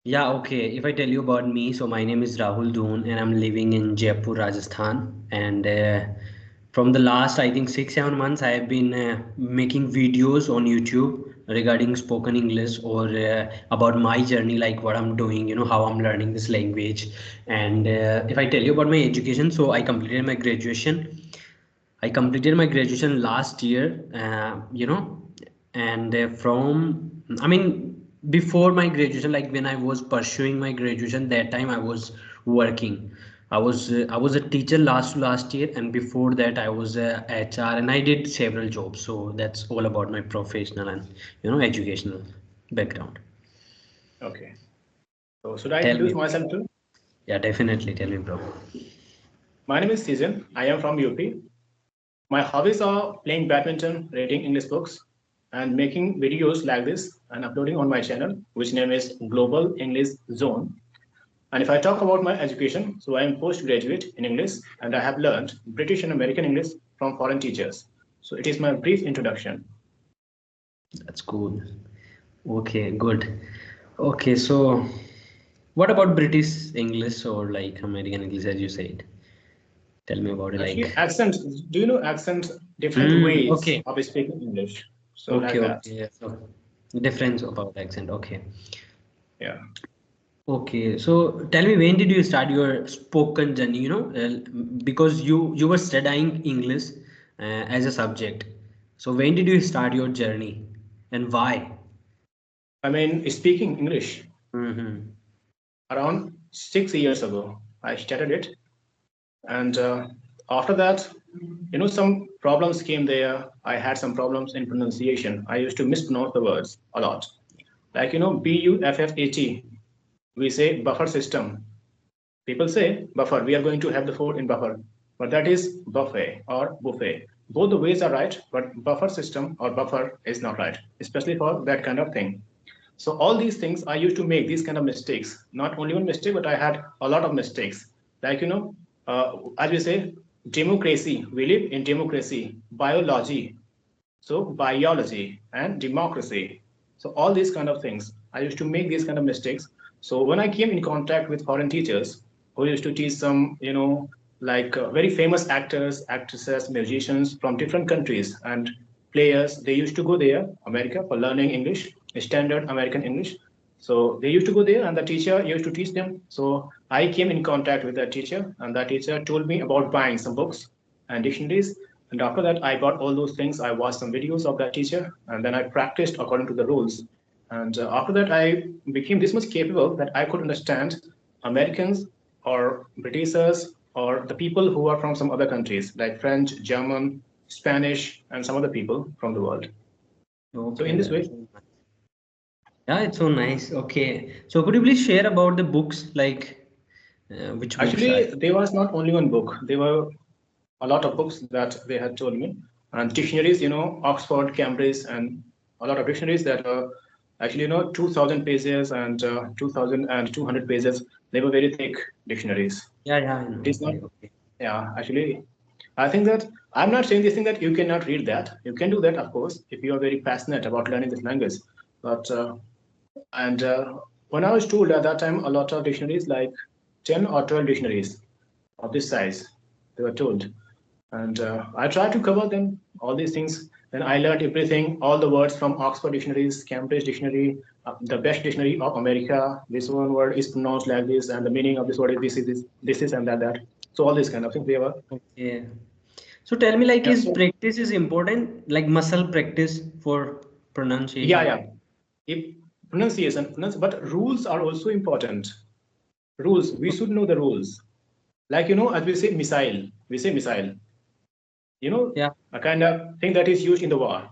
Yeah, okay. If I tell you about me, so my name is Rahul Doon and I'm living in Jaipur, Rajasthan. And from the last, I think 6, 7 months, I have been making videos on YouTube regarding spoken English or about my journey, like what I'm doing, how I'm learning this language. And if I tell you about my education, so I completed my graduation. I completed my graduation last year, and I mean, before my graduation, like when I was pursuing my graduation, that time I was working. I was a teacher last year, and before that I was a HR, and I did several jobs. So that's all about my professional and educational background. Okay. So should I Tell introduce me, myself too? yeah, definitely tell me, bro. My name is Seekhen. I am from UP. My hobbies are playing badminton, reading English books, and making videos like this and uploading on my channel, which name is Global English Zone. And if I talk about my education, so I am postgraduate in English and I have learned British and American English from foreign teachers. So it is my brief introduction. That's cool. Okay, good. Okay, so what about British English or like American English, as you said? Tell me about it. Actually, Like, accent, do you know accent, different ways okay, of speaking English? So okay, like okay. that. Yeah, so difference about accent. Okay, Yeah. okay. So tell me, when did you start your spoken journey? Because you were studying English as a subject. So when did you start your journey, and why? I mean, speaking English Mm-hmm. around 6 years ago, I started it. And after that, some problems came there. I had some problems in pronunciation. I used to mispronounce the words a lot. Like, BUFFAT, we say buffer system. People say buffer, we are going to have the food in buffer. But that is buffet or buffet. Both the ways are right, but buffer system or buffer is not right, especially for that kind of thing. So all these things I used to make these kind of mistakes. Not only one mistake, but I had a lot of mistakes. Like as we say, democracy. We live in democracy. Biology. So biology and democracy. So all these kind of things. I used to make these kind of mistakes. So when I came in contact with foreign teachers who used to teach some, like very famous actors, actresses, musicians from different countries and players, they used to go there, America, for learning English, standard American English. So they used to go there and the teacher used to teach them. So I came in contact with that teacher and that teacher told me about buying some books and dictionaries. And after that, I got all those things. I watched some videos of that teacher and then I practiced according to the rules. And after that, I became this much capable that I could understand Americans or Britishers or the people who are from some other countries like French, German, Spanish, and some other people from the world. So Okay, in this that's way, so nice. Yeah, it's so nice. Okay, so could you please share about the books, like which books are? actually, there was not only one book. There were a lot of books that they had told me, and dictionaries, Oxford, Cambridge, and a lot of dictionaries that are actually, 2,000 pages and 2,200 pages. They were very thick dictionaries. Yeah, yeah, I It know. is not, Okay, okay. yeah, actually, I think that I'm not saying this thing that you cannot read that. You can do that, of course, if you are very passionate about learning this language. But and when I was told at that time, a lot of dictionaries, like 10 or 12 dictionaries of this size, they were told. And I tried to cover them, all these things. Then I learned everything, all the words from Oxford dictionaries, Cambridge dictionary, the best dictionary of America. This one word is pronounced like this, and the meaning of this word is this is, and that. So all these kind of things they were. Okay. So tell me, like, Yeah. is So practice is important, like muscle practice for yeah, pronunciation? yeah. If but rules are also important. Rules. We should know the rules. Like as we say missile. Yeah. A kind of thing that is used in the war,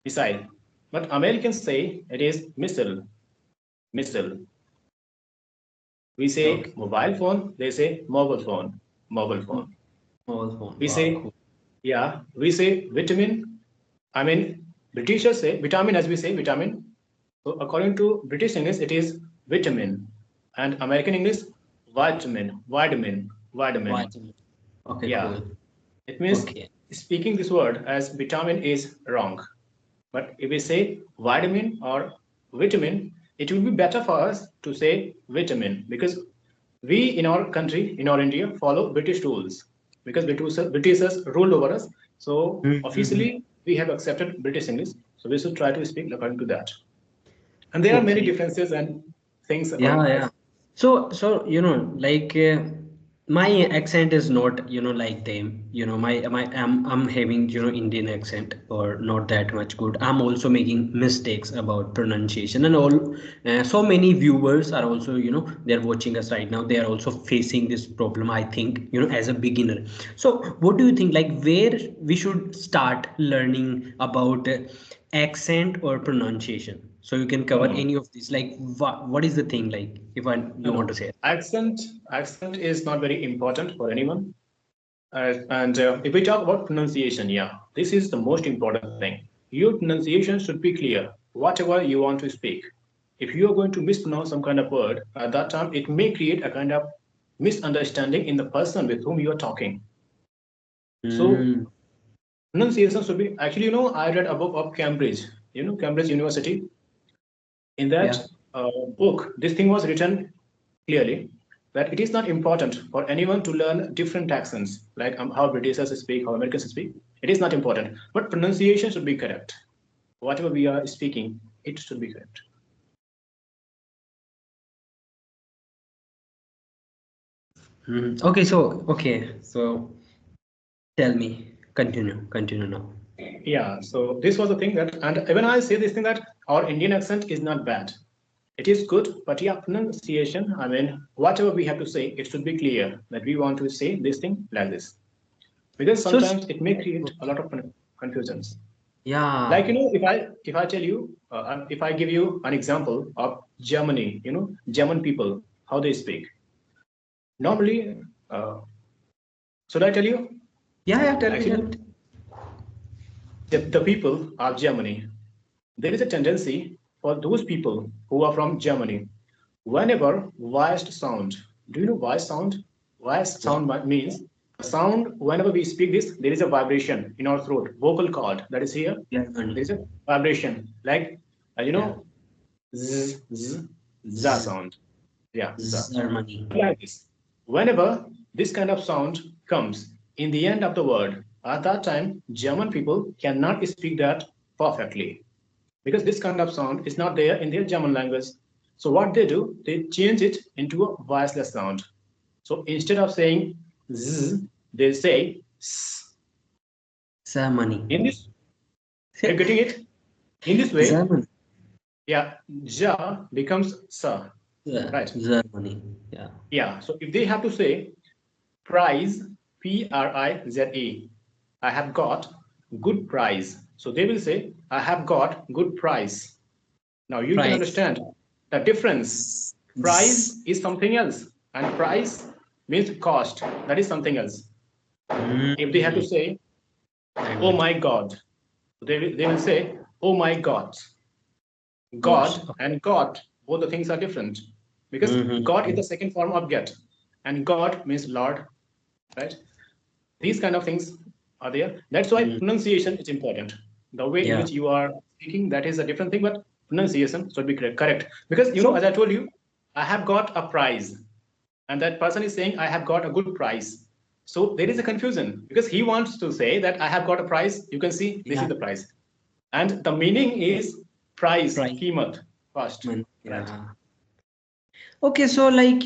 missile. But Americans say it is missile, missile. We say Okay. mobile phone, they say mobile phone, mobile phone. Mobile phone. We Wow, say, cool. yeah, we say vitamin. I mean, Britishers say vitamin as we say vitamin. So according to British English, it is vitamin. And American English, vitamin, vitamin, vitamin. Vitamin. Okay, Yeah. cool. It means Okay. speaking this word as vitamin is wrong. But if we say vitamin or vitamin, it will be better for us to say vitamin, because we in our country, in our India, follow British rules, because Britishers ruled over us. So Mm-hmm. officially, we have accepted British English. So we should try to speak according to that. And there are many Okay. differences and things Yeah, according. yeah. So like my accent is not like them. I'm having Indian accent or not that much good. I'm also making mistakes about pronunciation and all. So many viewers are also they're watching us right now. They are also facing this problem. I think as a beginner. So what do you think? Like where we should start learning about accent or pronunciation? So you can No, cover no, any of these. Like what is the thing like if no, you want no. to say? Accent is not very important for anyone. And if we talk about pronunciation, yeah, this is the most important thing. Your pronunciation should be clear, whatever you want to speak. If you are going to mispronounce some kind of word, at that time, it may create a kind of misunderstanding in the person with whom you are talking. So, Mm, pronunciation should be actually, I read a book of Cambridge, Cambridge University. In that yeah. book, this thing was written clearly that it is not important for anyone to learn different accents, like how Britishers speak, how Americans speak. It is not important, but pronunciation should be correct. Whatever we are speaking, it should be correct. Mhm. Okay, so tell me. Continue now. Yeah, so this was the thing that, and even I say this thing that our Indian accent is not bad. It is good, but yeah, pronunciation, I mean, whatever we have to say, it should be clear that we want to say this thing like this. Because So sometimes it may create a okay. lot of confusions. Yeah. Like if I tell you, if I give you an example of Germany, German people, how they speak. Normally, should I tell you? Yeah, tell me, tell Actually, me. the people of Germany, there is a tendency for those people who are from Germany, whenever voiced sound, do you know voice sound? Voice Yeah. sound means the sound, whenever we speak this, there is a vibration in our throat, vocal cord that is here. Yeah, There is money. a vibration, like, you Yeah. know, z, z, za Z sound. Yeah, za. Germany. Like this. Whenever this kind of sound comes in the end of the word, at that time, German people cannot speak that perfectly because this kind of sound is not there in their German language. So what they do, they change it into a voiceless sound. So instead of saying z, they say s. Germany. In this, are you getting it? In this way, Germany. yeah, ja becomes sa, Yeah. right? Germany. Yeah. Yeah. So if they have to say prize, Prize, I have got good prize. So they will say, I have got good price. Now you can Price. understand the difference. Z. Price is something else, and price means cost. That is something else. If they have to Mm, say, I oh got my you. God, they will say, oh my God. Gosh. God and God, both the things are different because God is Mm-hmm. the second form of get, and God means Lord, right? These kind of things are there. That's why Mm, pronunciation is important. The way in yeah. which you are speaking, that is a different thing, but pronunciation should be correct. Because, So as I told you, I have got a prize, and that person is saying, I have got a good prize. So there is a confusion because he wants to say that I have got a prize. You can see this is yeah. the prize. And the meaning is price, Price. kimat, cost, Man. right? Yeah. Okay, so like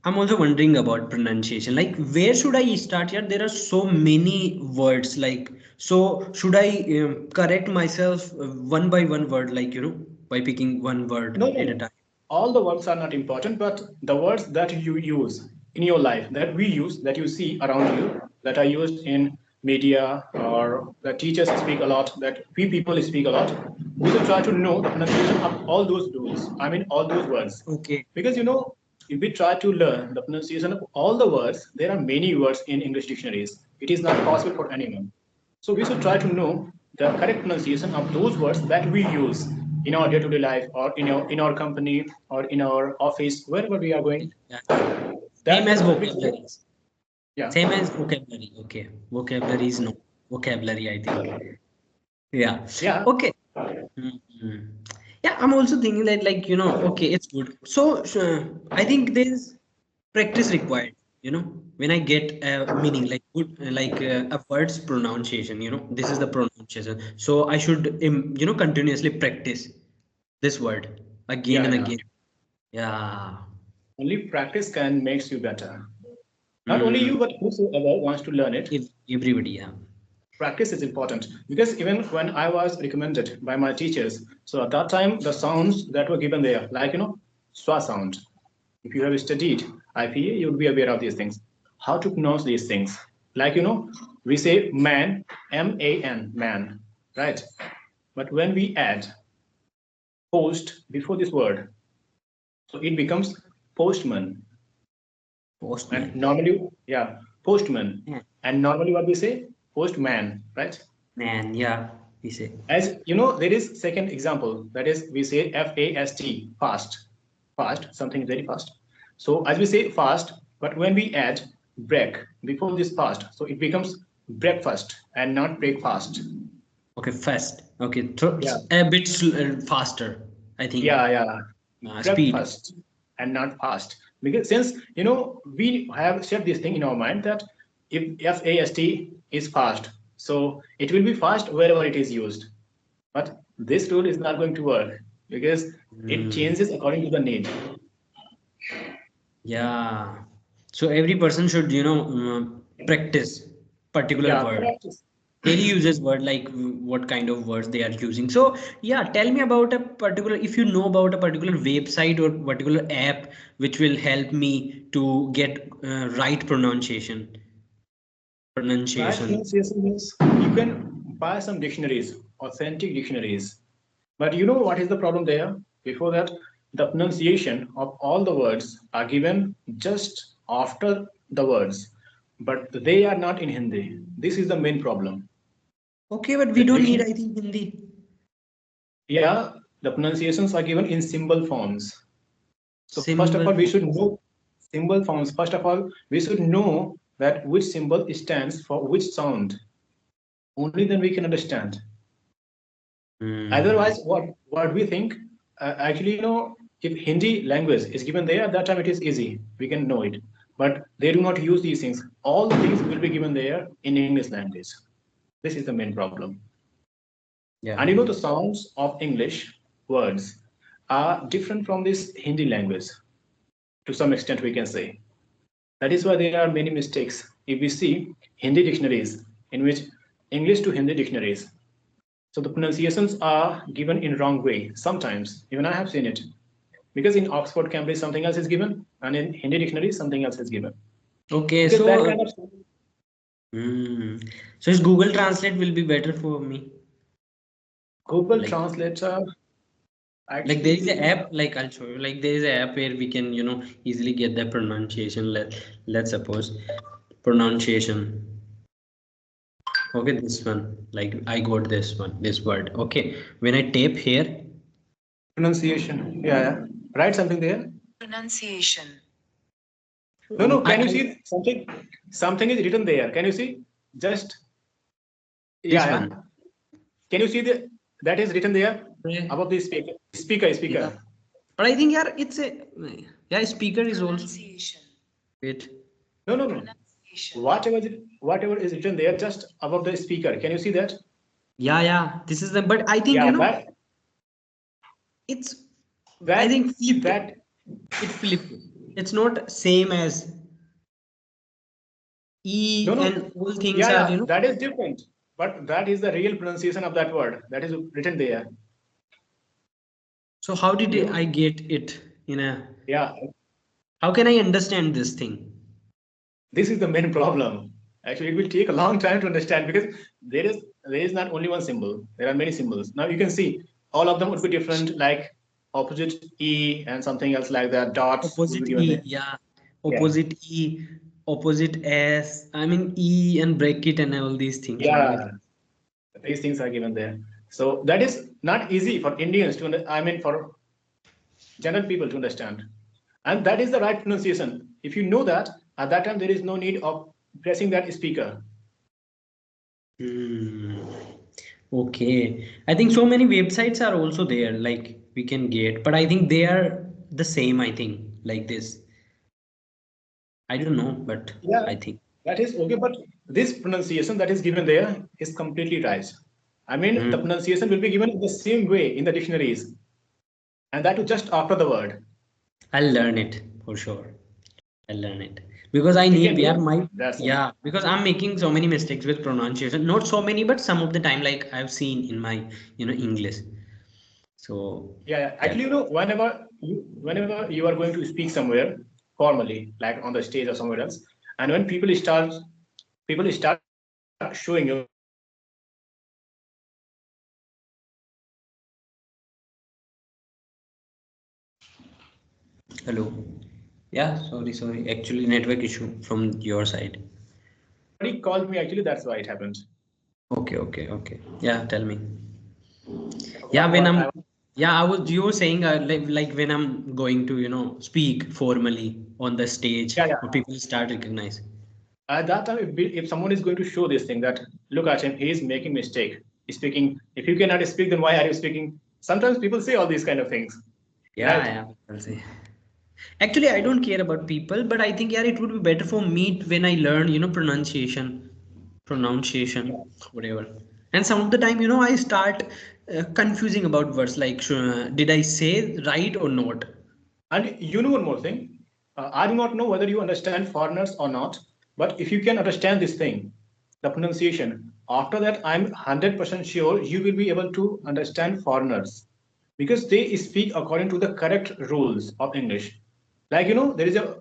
I'm also wondering about pronunciation. Like, where should I start here? There are so many words. Like, so should I correct myself one by one word, like by picking one word No, no, at a no. time? All the words are not important, but the words that you use in your life, that we use, that you see around you, that are used in media or that teachers speak a lot, that we people speak a lot, we should try to know the pronunciation of all those rules. I mean, all those words. Okay. Because, if we try to learn the pronunciation of all the words, there are many words in English dictionaries. It is not possible for anyone. So we should try to know the correct pronunciation of those words that we use in our day-to-day life or in our company or in our office, wherever we are going. Yeah. Same That as word should be clear. vocabularies. Yeah. Same as vocabulary. Okay. Vocabulary is no. Vocabulary, I think. Yeah. Yeah. Okay. Mhm. Yeah, I'm also thinking that, like, okay, it's good. So, I think there's practice required, when I get a meaning, like good, like a word's pronunciation, this is the pronunciation. So I should, continuously practice this word again Yeah, and yeah. again. Yeah. Only practice can makes you better. Not only Mm, you, but whosoever wants to learn it. everybody, yeah. Practice is important because even when I was recommended by my teachers, so at that time the sounds that were given there, like swa sound. If you have studied IPA, you would be aware of these things. How to pronounce these things? Like we say man, man, man, right? But when we add post before this word, so it becomes postman. And Postman. normally, yeah, postman. Yeah. And normally what we say? Postman, right? Man, yeah, we say. As there is second example, that is we say fast, fast, fast, something very fast. So as we say fast, but when we add break before this fast, so it becomes breakfast and not breakfast. Okay, fast. Okay, Yeah, a bit faster, I think. yeah. Speed. Breakfast and not fast. Because since we have set this thing in our mind that if fast is fast, so it will be fast wherever it is used. But this rule is not going to work because it Mm, changes according to the need. yeah. So every person should, practice particular Yeah, word. practice. Daily uses word, like what kind of words they are using. So yeah, tell me about a particular, if you know about a particular website or particular app which will help me to get right pronunciation. Right Pronunciation. pronunciation means you can buy some dictionaries, authentic dictionaries. But you know what is the problem there? Before that, the pronunciation of all the words are given just after the words, but they are not in Hindi. This is the main problem. Okay, but we The don't need, diction, I think, Hindi. yeah, the pronunciations are given in symbol forms. So first of Symbol. all, we should know symbol forms. First of all, we should know that which symbol stands for which sound. Only then we can understand. Hmm. Otherwise, what we think, actually, if Hindi language is given there, at that time it is easy. We can know it. But they do not use these things. All the things will be given there in English language. This is the main problem. Yeah. And the sounds of English words are different from this Hindi language to some extent, we can say. That is why there are many mistakes. If we see Hindi dictionaries, in which English to Hindi dictionaries, so the pronunciations are given in wrong way sometimes. Even I have seen it because in Oxford, Cambridge, something else is given, and in Hindi dictionary, something else is given. Okay, Because that so kind of hmm. So is Google Translate will be better for me. Google Like Translator like there is a actually, app, like I'll show you. Like there is a app where we can, easily get the pronunciation. Let's suppose pronunciation. Okay, this one. Like I got this one, this word. Okay. When I tape here, pronunciation. Yeah, yeah. Write something there. Pronunciation. No, no. Can you I see something? Something is written there. Can you see? Just this yeah, yeah. one. Can you see that is written there Yeah. above the speaker? Speaker, Yeah. speaker. But I think, yeah, it's a, yeah, speaker is also, Pronunciation. wait. No, no, no. Pronunciation. Whatever is written there, just above the speaker. Can you see that? Yeah, yeah. This is the, but I think, Yeah, that it's, I that think flipped. that It flipped. It's not same as no, E, no. and all things Yeah, are, yeah, that is different. But that is the real pronunciation of that word. That is written there. so how did You I get it in a, yeah. how can I understand this thing? This is the main problem. Actually, it will take a long time to understand because there is not only one symbol. There are many symbols. Now you can see all of them would be different, like opposite E and something else like that. Dots would be Opposite given E, there. yeah. Yeah. Opposite E, opposite S. I mean E and bracket and all these things will be. Yeah. These things are given there. So that is not easy for Indians to I mean for general people to understand. And that is the right pronunciation. If you know that, at that time there is no need of pressing that speaker. Hmm. Okay. I think so many websites are also there. Like we can get, but I think they are the same. I think like this. I don't know, but Yeah, I think. that is okay, but this pronunciation that is given there is completely right. I mean, the Mm, pronunciation will be given in the same way in the dictionaries, and that too just after the word. I'll learn it for sure. I'll learn it because I If you need. can We are do, my that's it. yeah. Because I'm making so many mistakes with pronunciation. Not so many, but some of the time, like I've seen in my English. So Yeah, yeah. yeah. Actually, whenever you are going to speak somewhere formally, like on the stage or somewhere else, and when people start showing you that you are speaking English, they will say that Hello. Yeah. Sorry. Actually, network issue from your side. somebody called me. Actually, that's why it happened. Okay. Yeah. Tell me. Yeah. What When what I'm. I Yeah. I was. You were saying like when I'm going to speak formally on the stage, yeah, yeah. or people start recognize. At that time, if someone is going to show this thing that look at him, he is making mistake. He's speaking. If you cannot speak, then why are you speaking? Sometimes people say all these kind of things, right? Yeah. I'll say. Actually, I don't care about people, but I think yeah, it would be better for me when I learn, pronunciation, whatever. And some of the time, I start confusing about words like, did I say right or not? And you know one more thing. I do not know whether you understand foreigners or not, but if you can understand this thing, the pronunciation, after that, I'm 100% sure you will be able to understand foreigners because they speak according to the correct rules of English. Like, there is a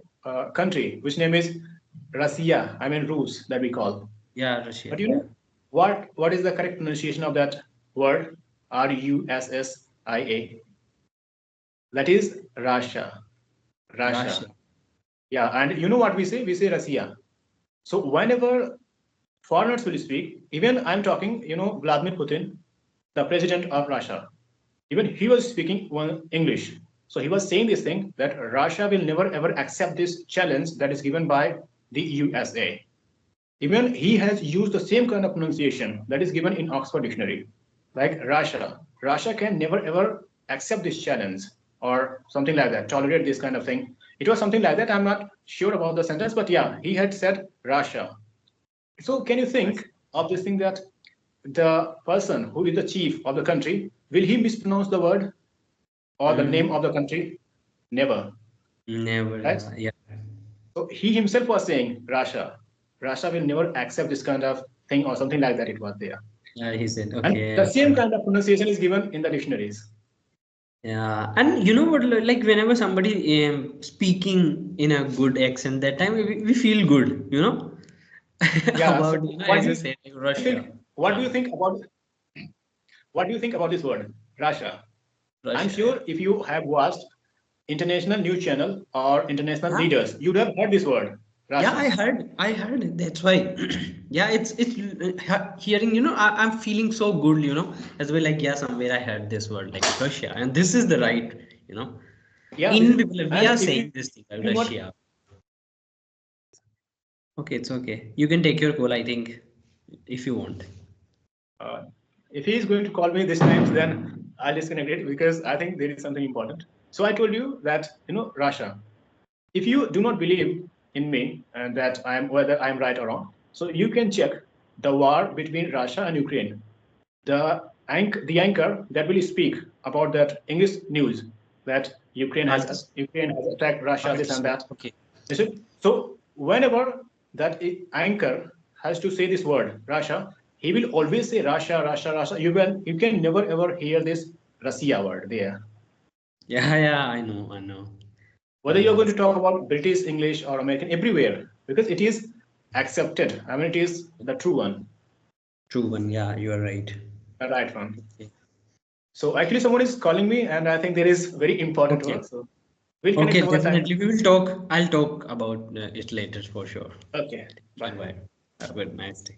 country which name is Russia, I mean Rus that we call. Yeah, Russia. But you Yeah. know what is the correct pronunciation of that word? Russia. That is Russia. Russia. Russia. Yeah, and you know what we say? We say Russia. So whenever foreigners will speak, even I'm talking, Vladimir Putin, the president of Russia, even he was speaking one English. So he was saying this thing that Russia will never ever accept this challenge that is given by the USA. Even he has used the same kind of pronunciation that is given in Oxford Dictionary, like Russia. Russia can never ever accept this challenge or something like that, tolerate this kind of thing. It was something like that. I'm not sure about the sentence, but yeah, he had said Russia. So can you think of this thing that the person who is the chief of the country, will he mispronounce the word or the name Mm, of the country? Never, never. right? Yeah. So he himself was saying Russia. Russia will never accept this kind of thing or something like that. It was there. Yeah. He said, And the okay. same kind of pronunciation is given in the dictionaries. Yeah, and you know what? Like whenever somebody speaking in a good accent, that time we feel good, Yeah. So about as you said, like do you think? Russia. What do Yeah, you think about? What do you think about this word, Russia? I'm Russia. Yeah. sure if you have watched international news channel or international Yeah, leaders, you'd have heard this word, yeah, Russia. I heard it. That's why. Yeah, it's hearing. I'm feeling so good. As well. Like yeah, somewhere I heard this word like Russia, and this is the right. You know, Yeah. This in is, people we and are if you saying this thing, know what, Russia. Okay, it's okay. You can take your call. I think if you want. uh, if he is going to call me this time, then I'll disconnect it because I think there is something important. So I told you that Russia. If you do not believe in me and that whether I'm right or wrong, so you can check the war between Russia and Ukraine. The anchor that will speak about that English news that Artist. Ukraine has attacked Russia, this and Artist. that. Okay. You see? So whenever that anchor has to say this word Russia, he will always say Russia, Russia, Russia. You can never ever hear this Russia word there. Yeah, I know. Whether you're going to talk about British English or American, everywhere, because it is accepted. I mean, it is the true one, True one. Yeah, you are right. the right one. Okay. So actually, someone is calling me, and I think there is very important Okay. work. So we'll connect Okay, some other time. definitely. We will talk. I'll talk about it later for sure. Okay, Thank bye. you. Bye. Have a nice day.